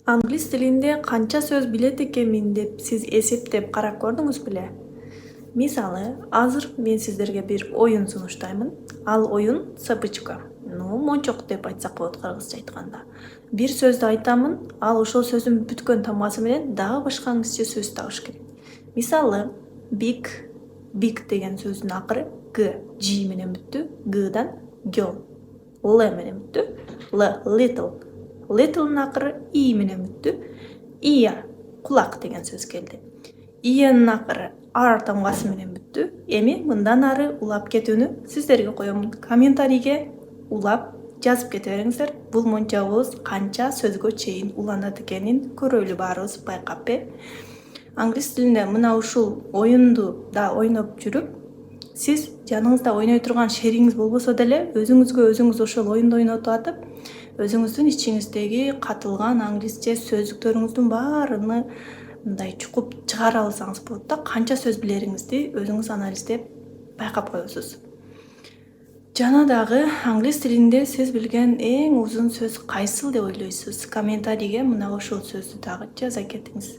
Англис тилинде канча сөз билет экенмин деп сиз эсептеп карап көрдүңүз беле? Мисалы, азыр мен сиздерге бир оюн сунуштаймын. Ал оюн цепочка. Мончок деп айтсак болот кыргызча айтканда. Бир сөздү айтамын, ал ошол сөздүн бүткөн тамгасы менен дагы башка англисче сөз табыш керек. Мисалы, big деген сөздүн акыры g, g менен бүттү, g'дан girl. L менен бүттү, little'нын акыры i менен бүттү, ear, кулак деген сөз келди. Иянын акыры r тамгасы менен бүттү. Эми мындан ары улап кетүүнү сиздерге коем. Комментарийге улап жазып кете бериңиздер. Бул мончабыз канча сөзгө чейин уланат экенин көрөлү баарыбыз байкап. Англис тилинде мына ушул оюнду да ойноп жүрүп, сиз жаныңызда ойной турган шериңиз болбосо деле, өзүңүз ошол оюнду ойнотуп атып, өзүңүздүн ичиңиздеги катылган англисче сөздүктөрүңүздүн баарыны мындай чукуп чыгара алсаңыз болот да, канча сөз билериңизди өзүңүз анализдеп байкап коесуз. Жана дагы англис тилинде сиз билген эң узун сөз кайсыл деп ойлойсуз? Комментарийге мына ошол сөздү дагы жаза кетиңиз.